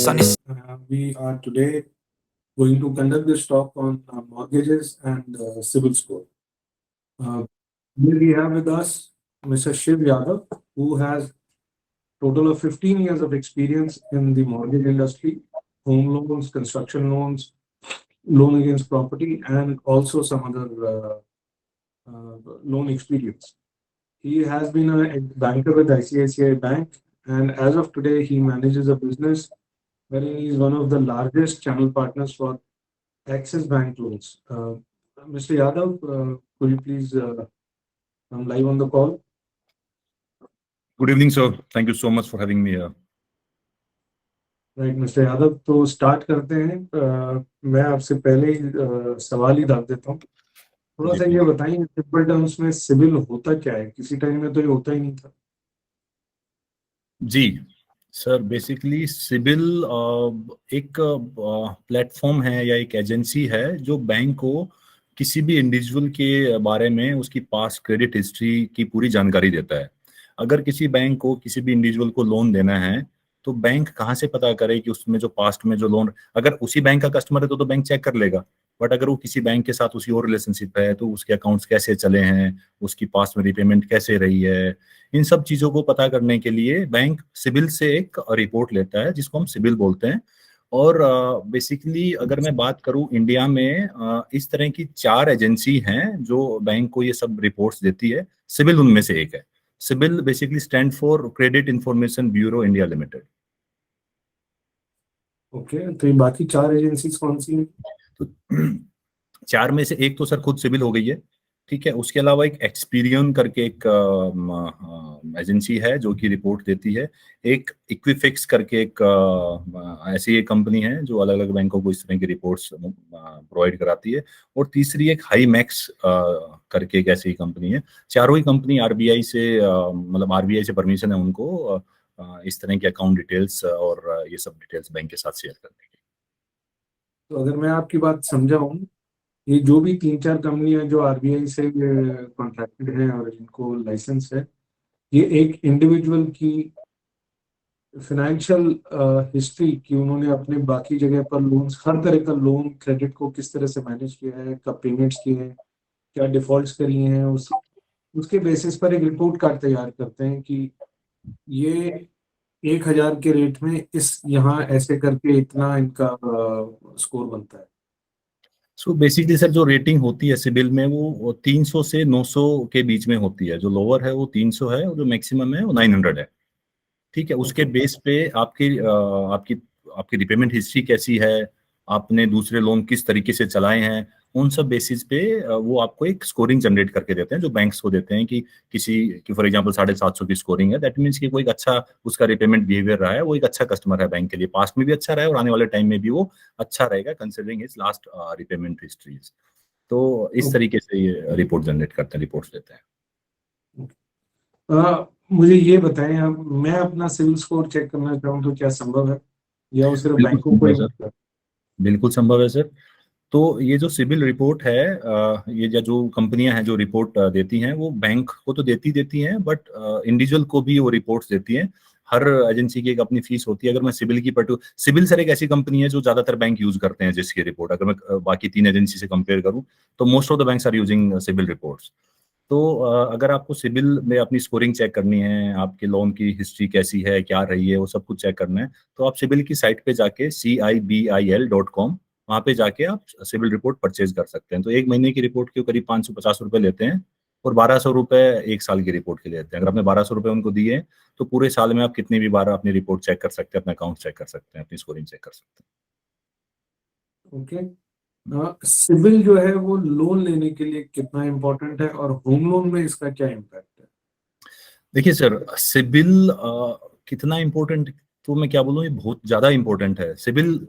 Sunny. We are today going to conduct this talk on mortgages and CIBIL score. Here we have with us Mr. Shiv Yadav, who has total of 15 years of experience in the mortgage industry, home loans, construction loans, loan against property, and also some other loan experience. He has been a banker with ICICI Bank, and as of today, he manages a business wherein he is one of the largest channel partners for Axis Bank loans. Mr. Yadav, could you please come live on the call? Good evening, sir. Thank you so much for having me here. Right, Mr. Yadav, तो start करते हैं। मैं आपसे पहले ही सवाल ही डाल देता हूँ। थोड़ा सा ये बताइए सिंपल टर्म्स में सिबिल होता क्या है? किसी टाइम में तो ये होता ही नहीं था। जी सर, बेसिकली सिबिल एक प्लेटफॉर्म है या एक एजेंसी है जो बैंक को किसी भी इंडिविजुअल के बारे में उसकी पास्ट क्रेडिट हिस्ट्री की पूरी जानकारी देता है। अगर किसी बैंक को किसी भी इंडिविजुअल को लोन देना है तो बैंक कहाँ से पता करे कि उसमें जो पास्ट में जो लोन, अगर उसी बैंक का कस्टमर है तो बैंक चेक कर लेगा, बट अगर वो किसी बैंक के साथ उसकी और रिलेशनशिप है तो उसके अकाउंट्स कैसे चले हैं, उसकी पास्ट में रिपेमेंट कैसे रही है, इन सब चीजों को पता करने के लिए बैंक सिबिल से एक रिपोर्ट लेता है जिसको हम सिबिल बोलते हैं। और बेसिकली अगर मैं बात करूं इंडिया में इस तरह की 4 एजेंसी हैं जो बैंक को ये सब रिपोर्ट्स देती है। सिबिल उनमें से एक है। CIBIL basically stand for credit information bureau India limited. Okay, तो ये बाकी 4 एजेंसीज कौन सी हैं? तो 4 में से एक तो सर खुद सिबिल हो गई है, ठीक है। उसके अलावा एक एक्सपीरियन करके एक एजेंसी है जो कि रिपोर्ट देती है। एक इक्विफिक्स करके एक ऐसी एक कंपनी है जो अलग अलग बैंकों को इस तरह की रिपोर्ट्स प्रोवाइड कराती है। और तीसरी एक हाई मैक्स करके एक ऐसी कंपनी है। चारों ही कंपनी आरबीआई से मतलब आरबीआई से परमिशन है उनको इस तरह के अकाउंट डिटेल्स और ये सब डिटेल्स बैंक के साथ शेयर करने की। तो अगर मैं आपकी बात समझा हूँ, ये जो भी 3-4 कंपनियां जो आरबीआई से कॉन्ट्रैक्टेड हैं और इनको लाइसेंस है, ये एक इंडिविजुअल की फाइनेंशियल हिस्ट्री की उन्होंने अपने बाकी जगह पर लोन्स, हर तरह का लोन क्रेडिट को किस तरह से मैनेज किया है, कब पेमेंट्स किए हैं, क्या डिफॉल्ट्स करी हैं, उसके बेसिस पर एक रिपोर्ट कार्ड तैयार करते हैं कि ये 1000 के रेट में इस यहाँ ऐसे करके इतना इनका स्कोर बनता है। सो बेसिकली सर जो रेटिंग होती है सिबिल में वो 300 से 900 के बीच में होती है। जो लोअर है वो 300 है और जो मैक्सिमम है वो 900 है, ठीक है। उसके बेस पे आपकी रिपेमेंट हिस्ट्री कैसी है, आपने दूसरे लोन किस तरीके से चलाए हैं, उन सब बेसिस पे वो आपको एक स्कोरिंग जनरेट करके देते हैं जो बैंक्स को देते हैं कि किसी की फॉर एग्जांपल 750 की स्कोरिंग है, दैट मीन्स कि कोई अच्छा उसका रिपेमेंट बिहेवियर रहा है, वो एक अच्छा कस्टमर है बैंक के लिए, पास्ट में भी अच्छा रहा है और आने वाले टाइम में भी वो अच्छा रहेगा considering his last repayment histories. तो इस तरीके से ये रिपोर्ट जनरेट करते हैं, रिपोर्ट्स देते हैं। मुझे ये बताएं, आप मैं अपना सिविल स्कोर चेक करना चाहूँ तो क्या संभव है या वो सिर्फ बैंकों को? बिल्कुल संभव है सर। तो ये जो सिबिल रिपोर्ट है ये जो कंपनियां हैं जो रिपोर्ट देती हैं वो बैंक को तो देती हैं, बट इंडिविजुअल को भी वो रिपोर्ट्स देती हैं। हर एजेंसी की एक अपनी फीस होती है। अगर मैं सिबिल सर एक ऐसी कंपनी है जो ज्यादातर बैंक यूज करते हैं जिसकी रिपोर्ट, अगर मैं बाकी 3 एजेंसी से कंपेयर करूं तो most of the banks are using CIBIL reports. तो अगर आपको सिबिल में अपनी स्कोरिंग चेक करनी है, आपके लोन की हिस्ट्री कैसी है, क्या रही है, वो सब कुछ चेक करना है, तो आप सिबिल की साइट पे जाके cibil.com वहाँ पे जाके आप सिबिल रिपोर्ट परचेज कर सकते हैं। तो 1 महीने की रिपोर्ट के करीब 550 रुपए लेते हैं और 1200 रुपए 1 साल की रिपोर्ट के लेते हैं। अगर आपने 1200 रुपए उनको दिए तो पूरे साल में आप कितनी भी बार अपनी रिपोर्ट चेक कर सकते हैं, अपना अकाउंट चेक कर सकते हैं, अपनी स्कोरिंग चेक कर सकते हैं। ओके, सिबिल जो है वो लोन लेने के लिए कितना इम्पोर्टेंट है और होम लोन में इसका क्या इम्पैक्ट है? देखिए सर, सिबिल कितना इम्पोर्टेंट, तो मैं क्या बोलूँ, ये बहुत ज्यादा इम्पोर्टेंट है। सिबिल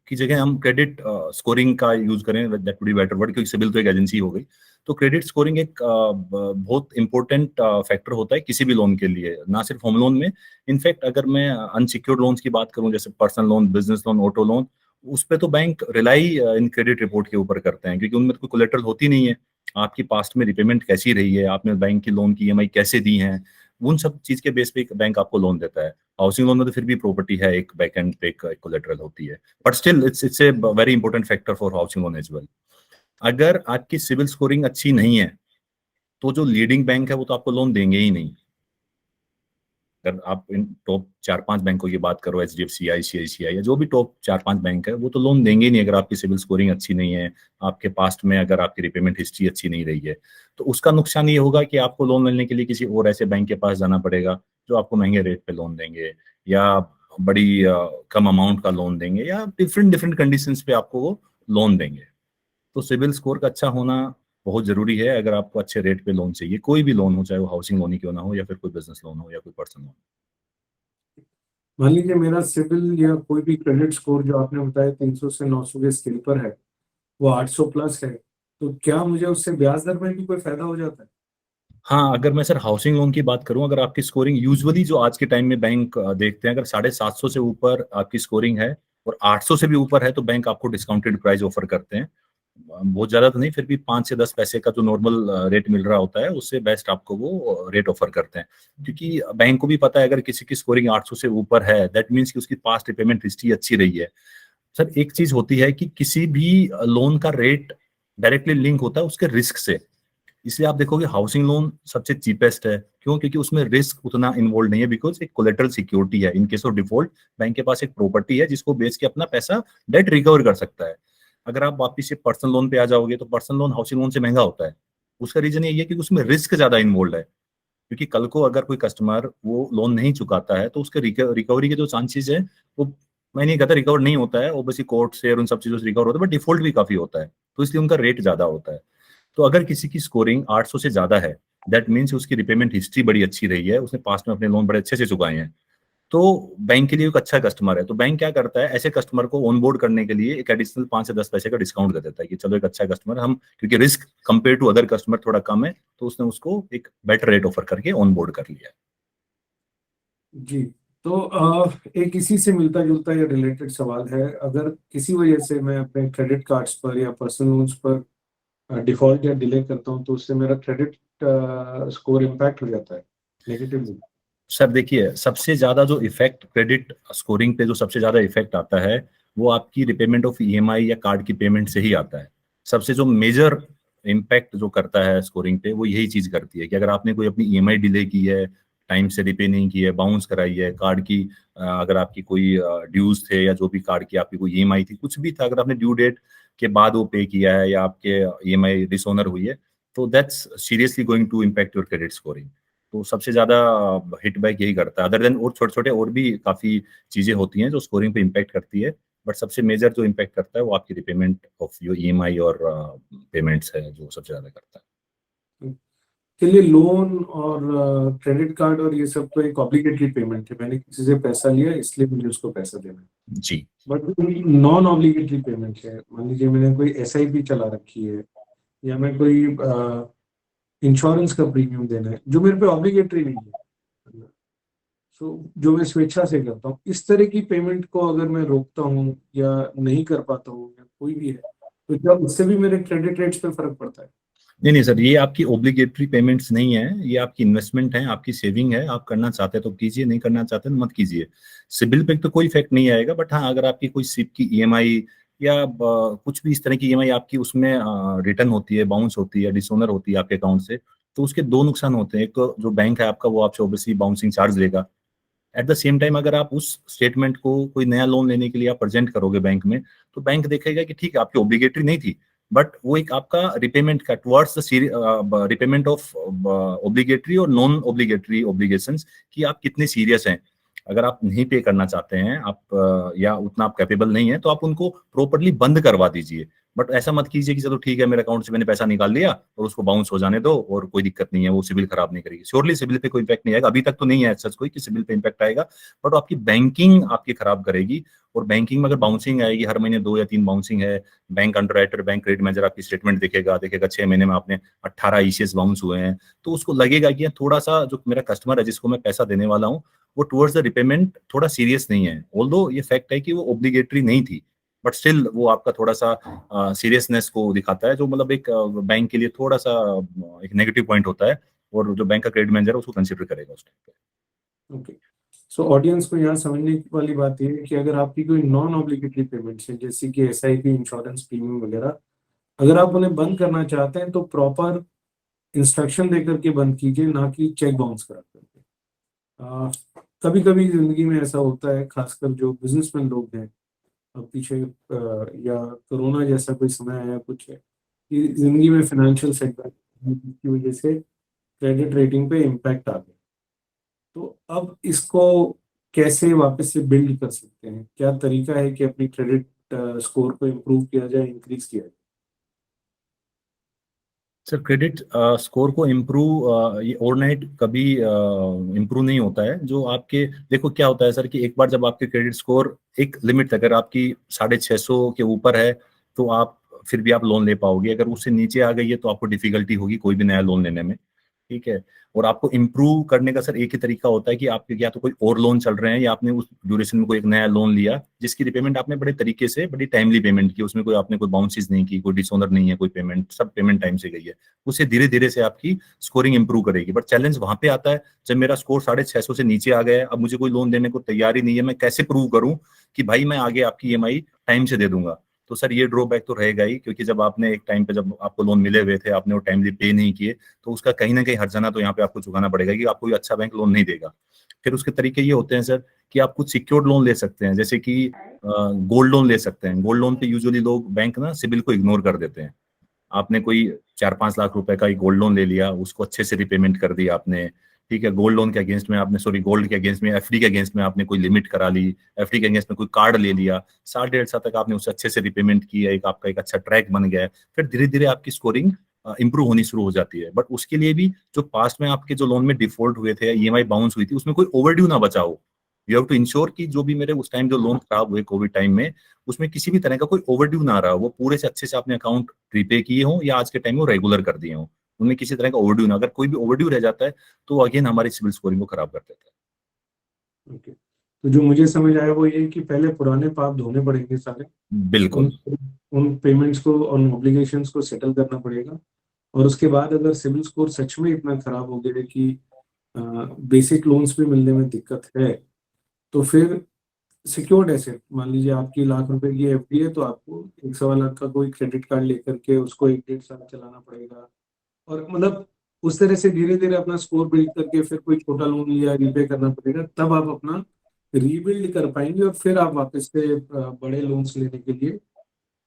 की जगह हम क्रेडिट स्कोरिंग का यूज करें, that would be better word, क्योंकि सिबिल तो एक एजेंसी हो गई। तो क्रेडिट स्कोरिंग एक बहुत इंपॉर्टेंट फैक्टर होता है किसी भी लोन के लिए, ना सिर्फ होम लोन में। इनफैक्ट अगर मैं अनसिक्योर्ड लोन्स की बात करूं, जैसे personal loan, business loan, auto loan, उस पर तो bank rely in credit report के ऊपर करते हैं, क्योंकि उनमें कोई कोलेटरल होती नहीं है। आपकी पास्ट में रिपेमेंट कैसी रही है, आपने बैंक की लोन की ईएमआई कैसे दी है, उन सब चीज के बेस पे बैंक आपको लोन देता है। हाउसिंग लोन में तो फिर भी प्रॉपर्टी है, एक बैक एंड पे एक कोलेटरल होती है, but still it's a very important factor for housing loan as well. अगर आपकी सिविल स्कोरिंग अच्छी नहीं है तो जो लीडिंग बैंक है वो तो आपको लोन देंगे ही नहीं। अगर आप इन टॉप 4-5 बैंकों की बात करो, HDFC, ICICI या जो भी टॉप 4-5 बैंक है, वो तो लोन देंगे ही नहीं अगर आपकी सिविल स्कोरिंग अच्छी नहीं है, आपके पास्ट में अगर आपकी रिपेमेंट हिस्ट्री अच्छी नहीं रही है। तो उसका नुकसान ये होगा कि आपको लोन लेने के लिए किसी और ऐसे बैंक के पास जाना पड़ेगा जो आपको महंगे रेट पे लोन देंगे, या बड़ी कम अमाउंट का लोन देंगे, या डिफरेंट डिफरेंट कंडीशंस पे आपको वो लोन देंगे। तो सिविल स्कोर का अच्छा होना बहुत जरूरी है अगर आपको अच्छे रेट पे लोन चाहिए, कोई भी लोन हो, चाहे वो हाउसिंग लोन ही क्यों ना हो, या फिर कोई बिजनेस लोन हो, या कोई पर्सनल लोन। मान लीजिए मेरा सिविल या कोई भी क्रेडिट स्कोर जो आपने बताया 300 से 900 के स्केल पर है, वो 800 प्लस है, तो क्या मुझे उससे ब्याज दर में भी कोई फायदा हो जाता है? हाँ, अगर मैं सर हाउसिंग लोन की बात करूं, अगर आपकी स्कोरिंग यूजुअली जो आज के टाइम में बैंक देखते हैं, अगर 750 से ऊपर आपकी स्कोरिंग है और 800 से भी ऊपर है, तो बैंक आपको डिस्काउंटेड प्राइस ऑफर करते हैं। बहुत ज्यादा तो नहीं, फिर भी 5 से 10 पैसे का जो नॉर्मल रेट मिल रहा होता है उससे बेस्ट आपको वो रेट ऑफर करते हैं। क्योंकि बैंक को भी पता है अगर किसी की स्कोरिंग 800 से ऊपर है, दैट मीन्स कि उसकी पास्ट रिपेमेंट हिस्ट्री अच्छी रही है। सर एक चीज होती है कि किसी भी लोन का रेट डायरेक्टली लिंक होता है उसके रिस्क से, इसलिए आप देखोगे हाउसिंग लोन सबसे चीपेस्ट है। क्यों? क्योंकि उसमें रिस्क उतना इन्वॉल्व नहीं है, बिकॉज एक कोलेटरल सिक्योरिटी है। In case of default bank के पास एक प्रॉपर्टी है जिसको बेच के अपना पैसा डेट रिकवर कर सकता है। अगर आप वापिस से पर्सनल लोन पे आ जाओगे तो पर्सनल लोन हाउसिंग लोन से महंगा होता है। उसका रीजन यही है कि उसमें रिस्क ज्यादा इन्वॉल्व है, क्योंकि कल को अगर कोई कस्टमर वो लोन नहीं चुकाता है तो उसके रिकवरी के जो चांसेस है वो, मैं नहीं कहता रिकवर नहीं होता है, ऑब्वियसली कोर्ट से और उन सब चीजों से रिकवर होता है, बट डिफॉल्ट भी काफी होता है, तो इसलिए उनका रेट ज्यादा होता है। तो अगर किसी की स्कोरिंग 800 से ज्यादा है, दैट मीन्स उसकी रिपेमेंट हिस्ट्री बड़ी अच्छी रही है, उसने पास्ट में अपने लोन बड़े अच्छे से चुकाए हैं, तो बैंक के लिए एक अच्छा कस्टमर है। तो बैंक क्या करता है, ऐसे कस्टमर को ऑनबोर्ड करने के लिए एक एडिशनल 5 से 10 पैसे का डिस्काउंट दे देता है कि चलो एक अच्छा कस्टमर हम, क्योंकि risk compare to other customer थोड़ा कम है, तो उसने उसको एक बेटर रेट ऑफर करके ऑनबोर्ड कर लिया। जी। तो एक इसी से मिलता जुलता या रिलेटेड सवाल है, अगर किसी वजह से मैं अपने क्रेडिट कार्ड्स पर या पर्सनल लोन्स पर डिफॉल्ट या डिले करता हूँ, तो उससे मेरा क्रेडिट स्कोर इम्पैक्ट हो जाता है नेगेटिवली? सर देखिए, सबसे ज्यादा जो इफेक्ट क्रेडिट स्कोरिंग पे जो सबसे ज्यादा इफेक्ट आता है वो आपकी रिपेमेंट ऑफ EMI या कार्ड की पेमेंट से ही आता है। सबसे जो मेजर इम्पैक्ट जो करता है स्कोरिंग पे वो यही चीज करती है कि अगर आपने कोई अपनी EMI डिले की है, टाइम से रिपे नहीं की है, बाउंस कराई है कार्ड की, अगर आपकी कोई ड्यूज थे या जो भी कार्ड की आपकी कोई EMI थी, कुछ भी था, अगर आपने ड्यू डेट के बाद वो पे किया है या आपके EMI डिसऑनर हुई है, तो that's seriously going to impact your credit scoring. तो सबसे ज्यादा हिट बैक यही करता है। अदर देन और छोटे छोटे और भी काफी चीजें होती हैं जो स्कोरिंग पे इम्पैक्ट करती है, बट सबसे मेजर जो इम्पैक्ट करता है वो आपकी रिपेमेंट ऑफ योर EMI और पेमेंट्स है जो सबसे ज्यादा करता है। चलिए, लोन और क्रेडिट कार्ड और ये सब तो एक ऑब्लिगेटरी पेमेंट है, मैंने किसी से पैसा लिया इसलिए मुझे उसको पैसा देना है। जी। बट नॉन ऑब्लिगेटरी पेमेंट है, मान लीजिए मैंने कोई SIP चला रखी है, या मैं कोई इंश्योरेंस का प्रीमियम देना है जो मेरे पे ऑब्लिगेटरी नहीं है, सो जो मैं स्वेच्छा से करता हूँ, इस तरह की पेमेंट को अगर मैं रोकता हूँ या नहीं कर पाता हूँ या कोई भी है, तो क्या उससे भी मेरे क्रेडिट रेट्स पे फर्क पड़ता है? नहीं नहीं सर, ये आपकी ओब्लिगेटरी पेमेंट्स नहीं है, ये आपकी इन्वेस्टमेंट है, आपकी सेविंग है। आप करना चाहते हैं तो कीजिए, नहीं करना चाहते तो मत कीजिए। सिबिल पे तो कोई इफेक्ट नहीं आएगा, बट हाँ अगर आपकी कोई सिप की EMI या कुछ भी इस तरह की EMI आपकी उसमें रिटर्न होती है, बाउंस होती है, डिसोनर होती है आपके अकाउंट से, तो उसके दो नुकसान होते हैं। एक तो जो बैंक है आपका वो आपसे ऑब्वियसली बाउंसिंग चार्ज लेगा। एट द सेम टाइम अगर आप उस स्टेटमेंट को कोई नया लोन लेने के लिए आप प्रेजेंट करोगे बैंक में, तो बैंक देखेगा कि ठीक है आपकी ऑब्लिगेटरी नहीं थी, बट वो एक आपका रिपेमेंट का towards the repayment of obligatory और नॉन ऑब्लिगेटरी ऑब्लिगेशंस कि आप कितने सीरियस हैं। अगर आप नहीं पे करना चाहते हैं, आप या उतना आप कैपेबल नहीं है, तो आप उनको प्रॉपर्ली बंद करवा दीजिए। बट ऐसा मत कीजिए कि चलो ठीक है मेरे अकाउंट से मैंने पैसा निकाल लिया और उसको बाउंस हो जाने दो और कोई दिक्कत नहीं है, वो सिविल खराब नहीं करेगी। श्योरली सिविल पे कोई इम्पैक्ट नहीं आएगा, अभी तक तो नहीं है सच कोई कि सिविल पे इम्पैक्ट आएगा, बट आपकी बैंकिंग आपकी खराब करेगी। और बैंकिंग में अगर बाउंसिंग आएगी, हर महीने 2 या 3 बाउंसिंग है, bank underwriter, bank credit manager आपकी स्टेटमेंट देखेगा 6 महीने में आपने 18 ECS बाउंस हुए हैं, तो उसको लगेगा कि थोड़ा सा जो मेरा कस्टमर है जिसको मैं पैसा देने वाला हूँ वो टुवर्ड्स द रिपेमेंट थोड़ा सीरियस नहीं है। ऑल्दो ये फैक्ट है कि वो ऑब्लिगेटरी नहीं थी, बट स्टिल वो आपका थोड़ा सा सीरियसनेस को दिखाता है, जो मतलब एक बैंक के लिए थोड़ा सा एक नेगेटिव पॉइंट होता है। और जो बैंक का क्रेडिट मैनेजर है उसको कंसिडर करेगा उस टाइम पे। ओके, सो ऑडियंस को यहाँ समझने वाली बात ये है कि अगर आपकी कोई नॉन ऑब्लिगेटरी पेमेंट्स है जैसे कि SIP, इंश्योरेंस प्रीमियम वगैरह, अगर आप उन्हें बंद करना चाहते हैं तो प्रॉपर इंस्ट्रक्शन देकर के बंद कीजिए, ना कि चेक बाउंस करा करके। कभी कभी जिंदगी में ऐसा होता है, खासकर जो बिजनेसमैन लोग हैं, अब पीछे या कोरोना जैसा कोई समय आया कुछ है कि जिंदगी में फाइनेंशियल सेटबैक की वजह से क्रेडिट रेटिंग पे इम्पैक्ट आ गया। तो अब इसको कैसे वापस से बिल्ड कर सकते हैं? क्या तरीका है कि अपनी क्रेडिट स्कोर को इम्प्रूव किया जाए, इंक्रीज किया जाए? सर क्रेडिट स्कोर को इम्प्रूव ये ओवरनाइट कभी इम्प्रूव नहीं होता है। जो आपके देखो क्या होता है सर कि एक बार जब आपके क्रेडिट स्कोर एक लिमिट तक, अगर आपकी 650 के ऊपर है तो आप फिर भी आप लोन ले पाओगे। अगर उससे नीचे आ गई है तो आपको डिफिकल्टी होगी कोई भी नया लोन लेने में, ठीक है। और आपको इम्प्रूव करने का सर एक ही तरीका होता है कि आपके या तो कोई और लोन चल रहे हैं या आपने उस ड्यूरेशन में कोई एक नया लोन लिया जिसकी रिपेमेंट आपने बड़े तरीके से, बड़ी टाइमली पेमेंट की, उसमें कोई आपने कोई बाउंसेस नहीं की, कोई डिसऑनर नहीं है, कोई पेमेंट, सब पेमेंट टाइम से गई है। उससे धीरे धीरे से आपकी स्कोरिंग इंप्रूव करेगी। बट चैलेंज वहां पे आता है जब मेरा स्कोर 650 से नीचे आ गया है, अब मुझे कोई लोन देने को तैयार ही नहीं है, मैं कैसे प्रूव करूं कि भाई मैं आगे आपकी EMI टाइम से दे दूंगा। तो सर ये ड्रॉबैक तो रहेगा ही, क्योंकि जब आपने एक टाइम पे जब आपको लोन मिले हुए थे आपने वो टाइमली पे नहीं किए तो उसका कहीं ना कहीं हर्जाना तो यहाँ पे आपको चुकाना पड़ेगा कि आपको कोई अच्छा बैंक लोन नहीं देगा। फिर उसके तरीके ये होते हैं सर कि आप कुछ सिक्योर्ड लोन ले सकते हैं, जैसे कि गोल्ड लोन ले सकते हैं। गोल्ड लोन पे यूजुअली लोग बैंक ना सिबिल को इग्नोर कर देते हैं। आपने कोई 4-5 लाख रुपए का एक गोल्ड लोन ले लिया, उसको अच्छे से रिपेमेंट कर दी आपने, ठीक है। गोल्ड लोन के अगेंस्ट में आपने, सॉरी गोल्ड के अगेंस्ट में, FD के अगेंस्ट में आपने कोई लिमिट करा ली, FD के अगेंस्ट में कोई कार्ड ले लिया, 7-1.5 साल तक आपने उसे अच्छे से रिपेमेंट किया, एक आपका एक अच्छा ट्रैक बन गया है। फिर धीरे धीरे आपकी स्कोरिंग इंप्रूव होनी शुरू हो जाती है। बट उसके लिए भी जो पास्ट में आपके जो लोन में डिफॉल्ट हुए थे या EMI बाउंस हुई थी उसमें कोई ओवरड्यू ना बचा हो। यू हैव टू इंश्योर कि जो भी मेरे उस टाइम जो लोन खराब हुए कोविड टाइम में, उसमें किसी भी तरह का कोई ओवरड्यू ना रहा हो, वो पूरे से अच्छे से आपने अकाउंट प्रीपे किए हों या आज के टाइम में रेगुलर कर दिए हों, उनमें किसी तरह का ओवरड्यू ना। अगर कोई भी ओवरड्यू रह जाता है तो अगेन हमारी सिविल स्कोरिंग को खराब कर देता है। ओके, तो जो मुझे समझ आया वो ये कि पहले पुराने पाप धोने पड़ेंगे सारे, बिल्कुल उन उन पेमेंट्स को और ऑब्लिगेशंस को सेटल करना पड़ेगा। और उसके बाद अगर सिविल स्कोर सच में इतना खराब हो गया है कि बेसिक लोन्स भी मिलने में दिक्कत है, तो फिर सिक्योर्ड एसेट, मान लीजिए आपकी ₹1,00,000 की FD है, तो आपको 1-1.25 लाख का कोई क्रेडिट कार्ड लेकर के उसको 1-1.5 साल चलाना पड़ेगा। और मतलब उस तरह से धीरे धीरे अपना स्कोर बिल्ड करके फिर कोई छोटा लोन लिया, रीपे करना पड़ेगा, तब आप अपना रीबिल्ड कर पाएंगे और फिर आप वापस से बड़े लोन्स लेने के लिए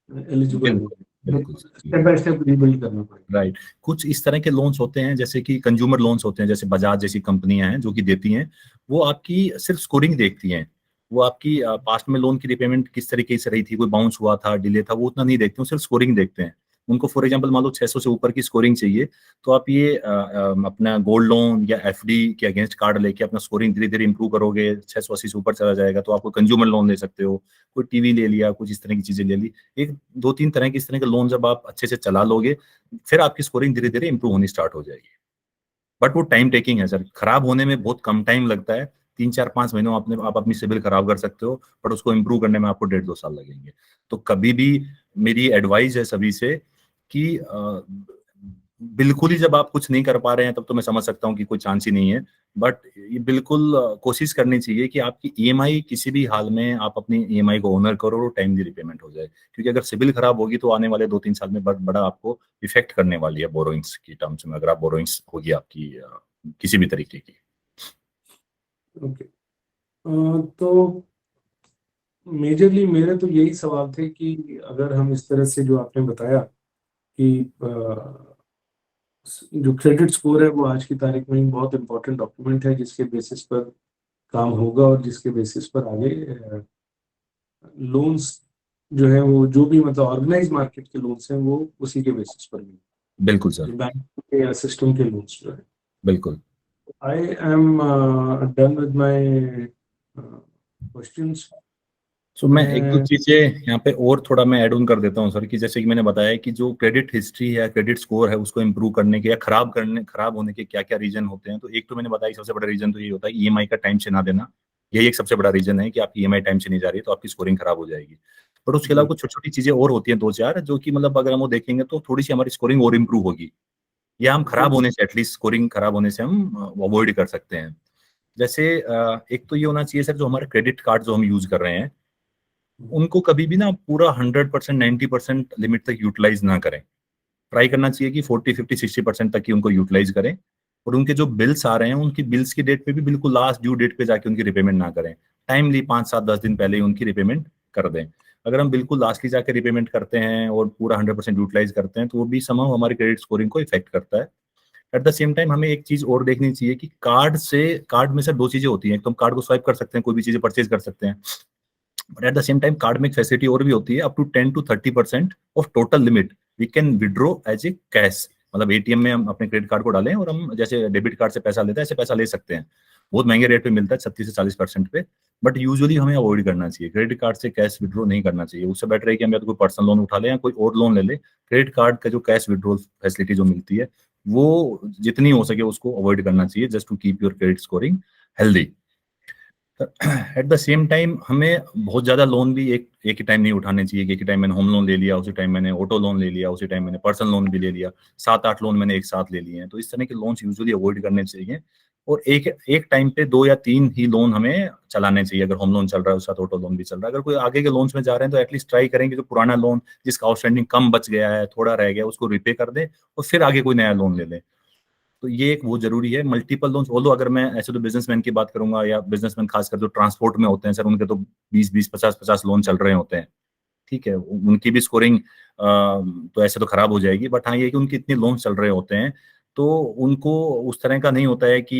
एलिजिबल बिल्कुल होंगे। बिल्कुल स्टेप बाय स्टेप रीबिल्ड करना पड़ेगा। राइट। कुछ इस तरह के लोन्स होते हैं जैसे कि कंज्यूमर लोन्स होते हैं, जैसे बजाज जैसी कंपनियां हैं जो कि देती हैं, वो आपकी सिर्फ स्कोरिंग देखती हैं। वो आपकी पास्ट में लोन की रिपेमेंट किस तरीके से रही थी, कोई बाउंस हुआ था, डिले था, वो उतना नहीं देखते, वो सिर्फ स्कोरिंग देखते हैं। उनको फॉर एग्जांपल मान लो 600 से ऊपर की स्कोरिंग चाहिए, तो आप ये अपना गोल्ड लोन या FD के अगेंस्ट कार्ड लेके अपना स्कोरिंग धीरे धीरे इंप्रूव करोगे, 680 से ऊपर चला जाएगा तो आपको कंज्यूमर लोन ले सकते हो, कोई टीवी ले लिया, कुछ इस तरह की चीजें ले ली। एक 2-3 तरह की इस तरह के लोन जब आप अच्छे से चला लोगे फिर आपकी स्कोरिंग धीरे धीरे इंप्रूव होनी स्टार्ट हो जाएगी। बट वो टाइम टेकिंग है सर, खराब होने में बहुत कम टाइम लगता है। 3-4-5 महीनों आप अपनी सिविल खराब कर सकते हो, बट उसको इंप्रूव करने में आपको 1.5-2 साल लगेंगे। तो कभी भी मेरी एडवाइस है सभी से कि बिल्कुल ही जब आप कुछ नहीं कर पा रहे हैं तब तो मैं समझ सकता हूँ कि कोई चांस ही नहीं है। बट ये बिल्कुल कोशिश करनी चाहिए कि आपकी EMI किसी भी हाल में आप अपनी EMI को ऑनर करो और टाइमली रिपेमेंट हो जाए, क्योंकि अगर सिविल खराब होगी तो आने वाले 2-3 साल में बड़ा आपको इफेक्ट करने वाली है बोरोइंग्स की टर्म्स में, अगर आप बोरोइंग्स होगी आपकी किसी भी तरीके की। ओके, तो मेजरली मेरे तो यही सवाल थे कि अगर हम इस तरह से जो आपने बताया कि जो क्रेडिट स्कोर है वो आज की तारीख में एक बहुत इंपॉर्टेंट डॉक्यूमेंट है जिसके बेसिस पर काम होगा और जिसके बेसिस पर आगे लोन्स जो है वो जो भी मतलब ऑर्गेनाइज मार्केट के लोन्स हैं वो उसी के बेसिस पर भी, बिल्कुल सर, जो बैंक के या सिस्टम के लोन्स जो है। बिल्कुल। I am done with my questions. So मैं एक दो मैं चीजें यहाँ पे और थोड़ा मैं ऐड ऑन कर देता हूँ सर, कि जैसे कि मैंने बताया कि जो क्रेडिट हिस्ट्री है, क्रेडिट स्कोर है, उसको इंप्रूव करने के या खराब होने के क्या क्या रीजन होते हैं। तो एक तो मैंने बताया सबसे बड़ा रीजन तो ये होता है कि EMI का टाइम से ना देना। यही एक सबसे बड़ा रीजन है कि आपकी EMI टाइम से नहीं जा रही है तो आपकी स्कोरिंग खराब हो जाएगी। पर उसके अलावा कुछ छोटी छोटी चीजें और होती हैं 2-4, जो कि मतलब अगर हम वो देखेंगे तो थोड़ी सी हमारी स्कोरिंग और इंप्रूव होगी। या हम खराब होने से, एटलीस्ट स्कोरिंग खराब होने से हम अवॉइड कर सकते हैं। जैसे एक तो ये होना चाहिए सर, जो हमारे क्रेडिट कार्ड जो हम यूज कर रहे हैं उनको कभी भी ना पूरा 100% 90% लिमिट तक यूटिलाइज ना करें। ट्राई करना चाहिए कि 40 50 60% तक ही उनको यूटिलाइज करें, और उनके जो बिल्स आ रहे हैं उनकी बिल्स की डेट पे भी बिल्कुल लास्ट ड्यू डेट पे जाके उनकी रिपेमेंट ना करें। टाइमली 5 7 10 दिन पहले ही उनकी रिपेमेंट कर दें। अगर हम बिल्कुल लास्टली जाके रिपेमेंट करते हैं और पूरा 100% यूटिलाइज करते हैं तो वो भी समहाउ हमारी क्रेडिट स्कोरिंग को इफेक्ट करता है। एट द सेम टाइम हमें एक चीज और देखनी चाहिए कि कार्ड में सर दो चीजें होती हैं। एक तो हम कार्ड को स्वाइप कर सकते हैं, कोई भी चीजें परचेज कर सकते हैं, but at the same time card में एक फैसिलिटी और भी होती है, up to 10 to 30% off total limit we can withdraw as a cash. मतलब एटीएम में हम अपने क्रेडिट कार्ड को डालें और हम जैसे डेबिट कार्ड से पैसा लेते हैं ऐसे पैसा ले सकते हैं। बहुत महंगे रेट पे मिलता है, 36 से 40% पे, बट यूजुअली हमें अवॉइड करना चाहिए। क्रेडिट कार्ड से कैश विड्रॉ नहीं करना चाहिए। उससे बेटर है कि हम या तो कोई पर्सनल लोन उठा लें या कोई और लोन ले ले। क्रेडिट कार्ड का जो कैश विड्रॉल फैसिलिटी जो मिलती है वो जितनी हो सके उसको अवॉइड करना चाहिए, just to keep your credit scoring healthy. At the same time हमें बहुत ज्यादा लोन भी एक ही टाइम नहीं उठाने चाहिए कि एक ही टाइम मैंने होम लोन ले लिया, उसी टाइम मैंने ऑटो लोन ले लिया, उसी टाइम मैंने पर्सनल लोन भी ले लिया, 7 8 लोन मैंने एक साथ ले लिए हैं। तो इस तरह के लोन्स यूजुअली अवॉइड करने चाहिए, और एक टाइम पे 2 या 3 ही लोन हमें चलाने चाहिए। अगर होम लोन चल रहा है उसके साथ ऑटो लोन भी चल रहा है। अगर कोई आगे के लोन्स में जा रहे हैं तो एटलीस्ट ट्राई करें कि जो पुराना लोन जिसका आउटस्टैंडिंग कम बच गया है, थोड़ा रह गया, उसको रिपे कर दें और फिर आगे कोई नया लोन ले लें। तो ये एक बहुत जरूरी है। मल्टीपल लोन्स, ऑल्दो अगर मैं ऐसे तो बिजनेसमैन की बात करूंगा या बिजनेसमैन खासकर जो ट्रांसपोर्ट में होते हैं सर, उनके तो 20 20 50 50 लोन चल रहे होते हैं। ठीक है, उनकी भी स्कोरिंग तो ऐसे तो खराब हो जाएगी, बट हाँ ये कि उनके इतने लोन चल रहे होते हैं तो उनको उस तरह का नहीं होता है कि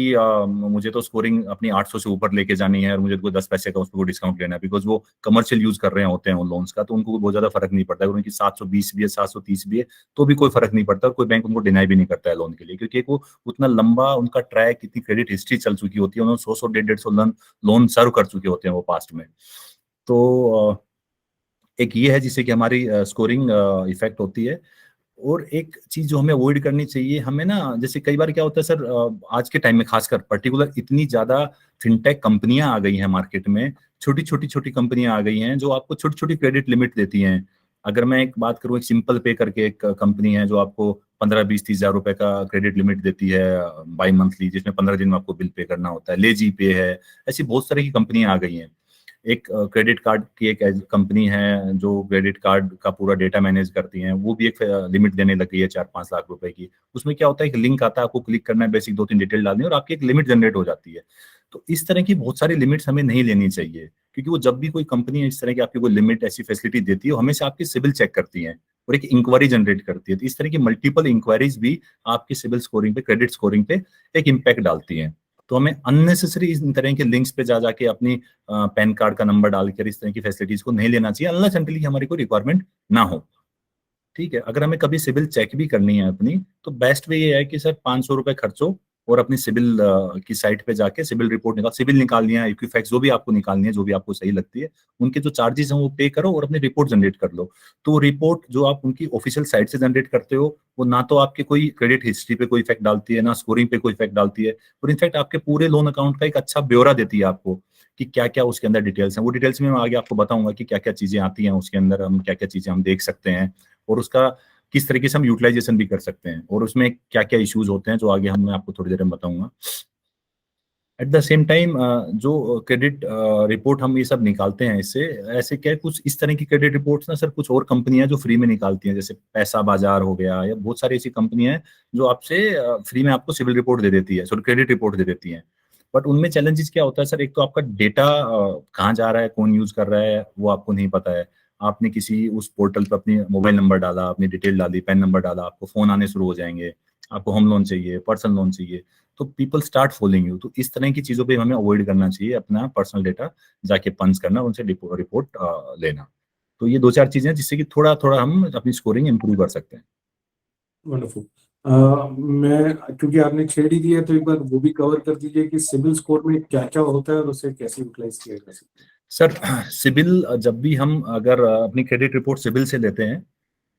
मुझे तो स्कोरिंग अपनी 800 से ऊपर लेके जानी है और मुझे कोई 10 पैसे का उस पर कोई डिस्काउंट लेना है, बिकॉज वो कमर्शियल यूज कर रहे होते हैं उन लोन्स का। तो उनको बहुत ज्यादा फर्क नहीं पड़ता। अगर उनकी 720 भी है, 730 भी है, तो भी कोई फर्क नहीं पड़ता। कोई बैंक उनको डिनाई भी नहीं करता है लोन के लिए, क्योंकि वो उतना लंबा उनका ट्रैक, इतनी क्रेडिट हिस्ट्री चल चुकी होती है, उन्होंने 100 150 लोन सर्व कर चुके होते हैं वो पास्ट में। तो एक ये है जिससे कि हमारी स्कोरिंग इफेक्ट होती है। और एक चीज जो हमें अवॉइड करनी चाहिए, हमें ना जैसे कई बार क्या होता है सर, आज के टाइम में खासकर पर्टिकुलर इतनी ज्यादा फिनटेक कंपनियां आ गई हैं मार्केट में, छोटी छोटी कंपनियां आ गई हैं जो आपको छोटी छोटी क्रेडिट लिमिट देती हैं। अगर मैं एक बात करूं, एक सिंपल पे करके एक कंपनी है जो आपको 15 20 30 हजार रुपए का क्रेडिट लिमिट देती है बाई मंथली, जिसमें 15 दिन में आपको बिल पे करना होता है। लेजी पे है, ऐसी बहुत सारी की कंपनियां आ गई हैं। एक क्रेडिट कार्ड की एक कंपनी है जो क्रेडिट कार्ड का पूरा डेटा मैनेज करती है, वो भी एक लिमिट देने लग गई है 4 5 लाख रुपए की। उसमें क्या होता है, एक लिंक आता है, आपको क्लिक करना है, बेसिक 2 3 डिटेल डालनी है और आपकी एक लिमिट जनरेट हो जाती है। तो इस तरह की बहुत सारी लिमिट्स हमें नहीं लेनी चाहिए, क्योंकि वो जब भी कोई कंपनी इस तरह की आपकी कोई लिमिट ऐसी फैसिलिटी देती है, वो हमेशा आपकी सिविल चेक करती है और एक इंक्वायरी जनरेट करती है। तो इस तरह की मल्टीपल इंक्वायरीज भी आपकी सिविल स्कोरिंग पे, क्रेडिट स्कोरिंग पे एक इम्पैक्ट डालती हैं। तो हमें अननेसेसरी इस तरह के लिंक्स पे जा जाके अपनी पैन कार्ड का नंबर डालकर इस तरह की फैसिलिटीज को नहीं लेना चाहिए, अनलेस अनटिल हमारी कोई रिक्वायरमेंट ना हो। ठीक है, अगर हमें कभी सिविल चेक भी करनी है अपनी, तो बेस्ट वे ये है कि सर 500 रुपए खर्चो और अपनी सिविल की साइट पे जाके सिविल रिपोर्ट सिविल निकालनी है, इक्विफैक्स जो भी आपको निकालनी है, जो भी आपको सही लगती है, उनके जो चार्जेस हैं वो पे करो और अपनी रिपोर्ट जनरेट कर लो। तो रिपोर्ट जो आप उनकी ऑफिशियल साइट से जनरेट करते हो, वो ना तो आपके कोई क्रेडिट हिस्ट्री पे कोई इफेक्ट डालती है, ना स्कोरिंग पे कोई इफेक्ट डालती है, और इनफैक्ट आपके पूरे लोन अकाउंट का एक अच्छा ब्यौरा देती है आपको कि क्या क्या उसके अंदर डिटेल्स हैं। वो डिटेल्स में मैं आगे आपको बताऊंगा कि क्या क्या चीजें आती हैं उसके अंदर, हम क्या क्या चीजें हम देख सकते हैं और उसका किस तरीके से हम यूटिलाइजेशन भी कर सकते हैं, और उसमें क्या क्या इश्यूज होते हैं जो आगे मैं आपको थोड़ी देर में बताऊंगा। एट द सेम टाइम जो क्रेडिट रिपोर्ट हम ये सब निकालते हैं, इससे ऐसे क्या कुछ इस तरह की क्रेडिट रिपोर्ट्स ना सर कुछ और कंपनियां जो फ्री में निकालती हैं, जैसे पैसा बाजार हो गया, या बहुत सारी ऐसी कंपनियां हैं जो आपसे फ्री में आपको सिविल रिपोर्ट दे देती है, सॉरी क्रेडिट रिपोर्ट दे देती है। बट उनमें चैलेंजेस क्या होता है सर, एक तो आपका डेटा कहाँ जा रहा है, कौन यूज कर रहा है, वो आपको नहीं पता है। आपने किसी उस पोर्टल पर अपनी मोबाइल नंबर डाला, अपनी डिटेल डाली, पैन नंबर डाला, आपको फोन आने शुरू हो जाएंगे, आपको होम लोन चाहिए, पर्सनल लोन चाहिए, तो पीपल स्टार्ट फॉलोइंग यू। तो इस तरह की चीजों पे हमें अवॉइड करना चाहिए, अपना पर्सनल डेटा जाके पंच करना, उनसे रिपोर्ट लेना। तो ये 2 4 चीजें हैं जिससे कि थोड़ा थोड़ा हम अपनी स्कोरिंग इंप्रूव कर सकते हैं। वंडरफुल। मैं क्योंकि आपने छेड़ ही दिया तो एक बार वो भी कवर कर दीजिए कि सिविल स्कोर में क्या क्या होता है और उसे कैसे यूटिलाइज किया जा सकता है। सर सिबिल, जब भी हम अगर अपनी क्रेडिट रिपोर्ट सिबिल से लेते हैं,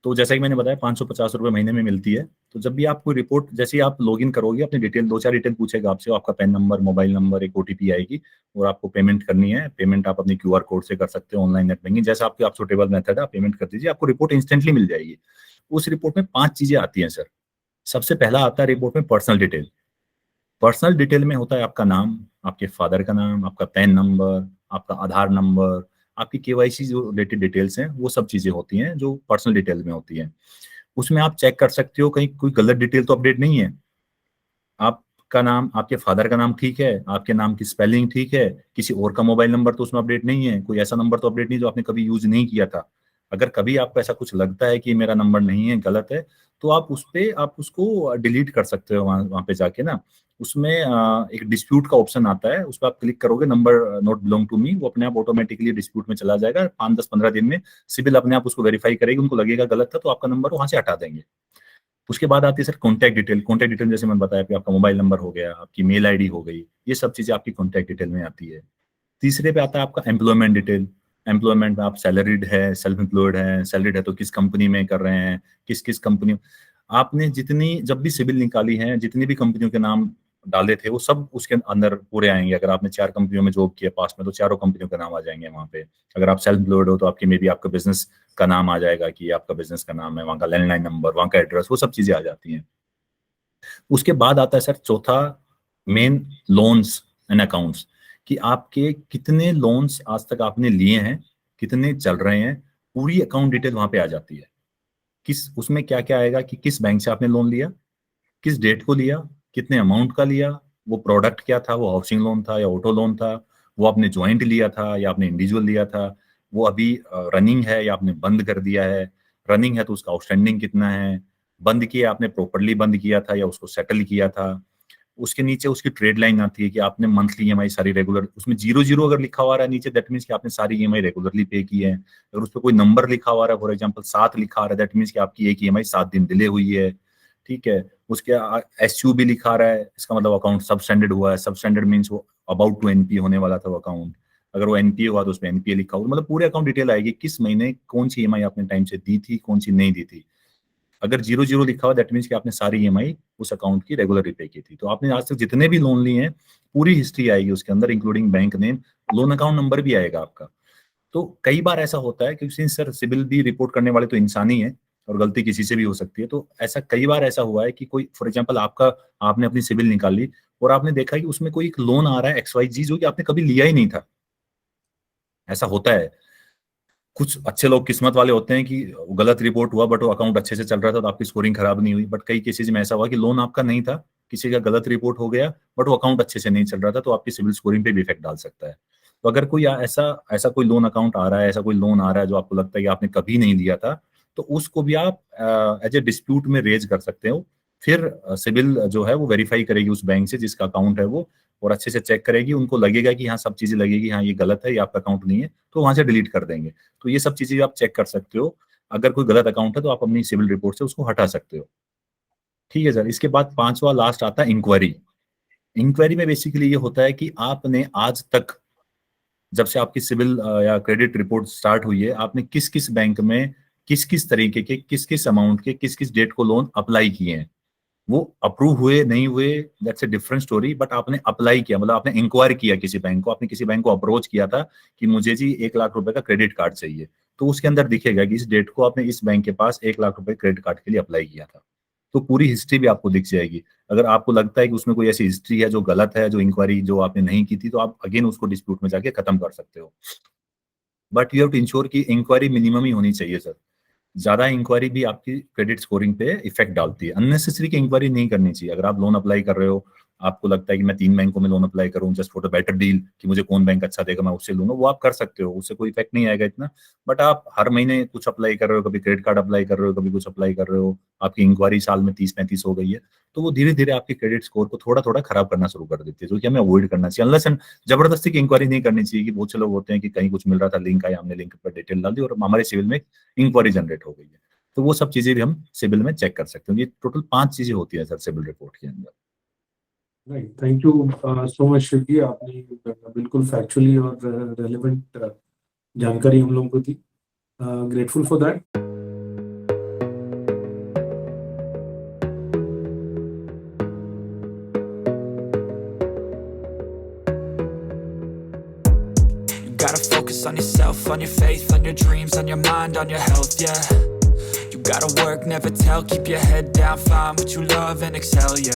तो जैसा कि मैंने बताया 550 रुपये महीने में मिलती है। तो जब भी आपको रिपोर्ट, जैसे ही आप लॉगिन करोगे, अपनी डिटेल 2 4 डिटेल पूछेगा आपसे, आपका पैन नंबर, मोबाइल नंबर, एक ओटीपी आएगी और आपको पेमेंट करनी है। पेमेंट आप अपनी क्यूआर कोड से कर सकते हो, ऑनलाइन नेट बैंकिंग, जैसा आपके आप सुटेबल मेथड है, आप पेमेंट कर दीजिए, आपको रिपोर्ट इंस्टेंटली मिल जाएगी। उस रिपोर्ट में 5 चीजें आती हैं सर। सबसे पहला आता है रिपोर्ट में पर्सनल डिटेल। पर्सनल डिटेल में होता है आपका नाम, आपके फादर का नाम, आपका पैन नंबर, आपका आधार नंबर, आपकी केवाईसी जो रिलेटेड डिटेल्स हैं, वो सब चीजें होती हैं जो पर्सनल डिटेल में होती हैं। उसमें आप चेक कर सकते हो कहीं कोई गलत डिटेल तो अपडेट नहीं है। आपका नाम, आपके फादर का नाम ठीक है, आपके नाम की स्पेलिंग ठीक है, किसी और का मोबाइल नंबर तो उसमें अपडेट नहीं है, कोई ऐसा नंबर तो अपडेट नहीं जो आपने कभी यूज नहीं किया था। अगर कभी आपको ऐसा कुछ लगता है कि मेरा नंबर नहीं है, गलत है, तो आप उसको डिलीट कर सकते हो वहाँ वहाँ पे जाके ना। उसमें एक डिस्प्यूट का ऑप्शन आता है, उस पर आप क्लिक करोगे, number not belong to me, वो अपने आप ऑटोमेटिकली डिस्प्यूट में चला जाएगा। 5-10-15 दिन में सिविल अपने आप उसको वेरीफाई करेगी, उनको लगेगा गलत था तो आपका नंबर वहाँ से हटा देंगे। उसके बाद आती है sir contact detail. Contact detail जैसे मैंने बताया कि आपका मोबाइल नंबर हो गया, आपकी मेल आईडी हो गई, ये सब चीजें आपकी कॉन्टैक्ट डिटेल में आती है। तीसरे पे आता है आपका एम्प्लॉयमेंट डिटेल। एम्प्लॉयमेंट में आप सैलरीड है, सेल्फ एम्प्लॉयड है, सैलरीड है तो किस कंपनी में कर रहे हैं, किस किस कंपनी। आपने जितनी जब भी सिविल निकाली है, जितनी भी कंपनियों के नाम डाले थे, वो सब उसके अंदर पूरे आएंगे। अगर आपने 4 कंपनियों में जॉब किया पास्ट में, तो चारों कंपनियों के नाम आ जाएंगे वहाँ पे। अगर आप सेल्फ एम्प्लॉयड हो तो आपकी मे बी आपका बिजनेस का नाम आ जाएगा कि आपका बिजनेस का नाम है, वहाँ का लैंडलाइन नंबर, वहाँ का एड्रेस, वो सब चीजें आ जाती हैं। उसके बाद आता है सर चौथा मेन, लोन्स एंड अकाउंट्स, कि आपके कितने लोन्स आज तक आपने लिए हैं, कितने चल रहे हैं, पूरी अकाउंट डिटेल वहां पे आ जाती है। किस उसमें क्या क्या आएगा कि किस बैंक से आपने लोन लिया, किस डेट को लिया, कितने अमाउंट का लिया, वो प्रोडक्ट क्या था, वो हाउसिंग लोन था या ऑटो लोन था, वो आपने ज्वाइंट लिया था या आपने इंडिविजुअल लिया था, वो अभी रनिंग है या आपने बंद कर दिया है, रनिंग है तो उसका आउटस्टैंडिंग कितना है, बंद किया आपने प्रॉपरली बंद किया था या उसको सेटल किया था। उसके नीचे उसकी ट्रेड लाइन आती है कि आपने मंथली ईएमआई सारी रेगुलर, उसमें 0-0 अगर लिखा हुआ रहा है नीचे, दैट मीन्स कि आपने सारी ईएमआई रेगुलरली पे की है। अगर उस पर कोई नंबर लिखा हुआ है, फॉर एग्जांपल 7 लिखा आ रहा है, दैट मीन्स कि आपकी एक ईएमआई 7 दिन डिले हुई है। ठीक है, उसके एसयू भी लिखा रहा है, इसका मतलब अकाउंट सबस्टैंडर्ड हुआ है। सबस्टैंडर्ड मीन्स वो अबाउट टू एनपीए होने वाला था वो अकाउंट। अगर वो एनपीए हुआ तो उसमें एनपीए लिखा हुआ, मतलब पूरे अकाउंट डिटेल आएगी, किस महीने कौन सी ईएमआई आपने टाइम से दी थी, कौन सी नहीं दी थी। अगर 0-0 लिखा हुआ, दैट मीन्स कि आपने सारी ईएमआई उस अकाउंट की रेगुलर पे की थी। तो आपने आज तक जितने भी लोन लिए हैं, पूरी हिस्ट्री आएगी उसके अंदर, including bank name, loan account number भी आएगा आपका। तो कई बार ऐसा होता है क्योंकि सर सिविल भी रिपोर्ट करने वाले तो इंसान ही है और गलती किसी से भी हो सकती है। तो ऐसा कई बार ऐसा हुआ है कि कोई, फॉर एग्जांपल आपने अपनी सिविल निकाली और आपने देखा कि उसमें कोई एक लोन आ रहा है XYZ जो कि आपने कभी लिया ही नहीं था। ऐसा होता है। कुछ अच्छे लोग किस्मत वाले होते हैं कि गलत रिपोर्ट हुआ बट वो अकाउंट अच्छे से चल रहा था तो आपकी स्कोरिंग खराब नहीं हुई। बट कई केसेज में ऐसा हुआ कि लोन आपका नहीं था, किसी का गलत रिपोर्ट हो गया बट वो अकाउंट अच्छे से नहीं चल रहा था, तो आपकी सिविल स्कोरिंग पे भी इफेक्ट डाल सकता है। तो अगर कोई ऐसा ऐसा कोई लोन अकाउंट आ रहा है, ऐसा कोई लोन आ रहा है जो आपको लगता है कि आपने कभी नहीं लिया था, तो उसको भी आप एज ए डिस्प्यूट में रेज कर सकते हो। फिर सिविल जो है वो वेरीफाई करेगी उस बैंक से जिसका अकाउंट है वो, और अच्छे से चेक करेगी। उनको लगेगा कि हाँ सब चीजें लगेगी, हाँ ये गलत है, ये आपका अकाउंट नहीं है, तो वहां से डिलीट कर देंगे। तो ये सब चीजें आप चेक कर सकते हो। अगर कोई गलत अकाउंट है तो आप अपनी सिविल रिपोर्ट से उसको हटा सकते हो। ठीक है सर। इसके बाद 5वां लास्ट आता है इंक्वायरी। इंक्वायरी में बेसिकली ये होता है कि आपने आज तक, जब से आपकी सिविल या क्रेडिट रिपोर्ट स्टार्ट हुई है, आपने किस किस बैंक में किस किस तरीके के किस किस अमाउंट के किस किस डेट को लोन अप्लाई किए हैं। वो अप्रूव हुए नहीं हुए, that's a different story, but आपने अप्लाई किया, मतलब आपने इंक्वायर किया किसी बैंक को, आपने किसी बैंक को अप्रोच किया था कि मुझे जी 1 लाख रुपए का क्रेडिट कार्ड चाहिए, तो उसके अंदर दिखेगा कि इस डेट को आपने इस बैंक के पास 1 लाख रुपए क्रेडिट कार्ड के लिए अप्लाई किया था। तो पूरी हिस्ट्री भी आपको दिख जाएगी। अगर आपको लगता है कि उसमें कोई ऐसी हिस्ट्री है जो गलत है, जो इंक्वायरी जो आपने नहीं की थी, तो आप अगेन उसको डिस्प्यूट में जाके खत्म कर सकते हो। But you have to ensure कि इंक्वायरी मिनिमम ही होनी चाहिए सर। ज्यादा इंक्वायरी भी आपकी क्रेडिट स्कोरिंग पे इफेक्ट डालती है। अननेसेसरी की इंक्वायरी नहीं करनी चाहिए। अगर आप लोन अप्लाई कर रहे हो, आपको लगता है कि मैं 3 बैंकों में लोन अप्लाई करूं just for the better deal, कि मुझे कौन बैंक अच्छा देगा मैं उससे लूंगा, वो आप कर सकते हो, उससे कोई इफेक्ट नहीं आएगा इतना। बट आप हर महीने कुछ अप्लाई कर रहे हो, कभी क्रेडिट कार्ड अप्लाई कर रहे हो, कभी कुछ अप्लाई कर रहे हो, आपकी इंक्वायरी साल में 30-35 हो गई है, तो वो धीरे धीरे आपके क्रेडिट स्कोर को थोड़ा थोड़ा खराब करना शुरू कर देती है, जो कि हमें अवॉइड करना चाहिए। अनलेस एंड जबरदस्ती की इंक्वायरी नहीं करनी चाहिए, कि बहुत से लोग होते हैं कि कहीं कुछ मिल रहा था, लिंक आया, हमने लिंक पर डिटेल डाल दी और हमारे सिविल में इंक्वायरी जनरेट हो गई है। तो वो सब चीजें भी हम सिविल में चेक कर सकते हैं। ये टोटल 5 चीजें होती है सर सिविल रिपोर्ट के अंदर। Right, thank you so much Shiv ji, आपने बिल्कुल फैक्चुअली और रेलेवेंट जानकारी हम लोगों को दी। Grateful for that. You gotta focus on yourself, on your faith, on your dreams, on your mind, on your health, yeah. You Gotta work, never tell, keep your head down, find what you love and excel, yeah.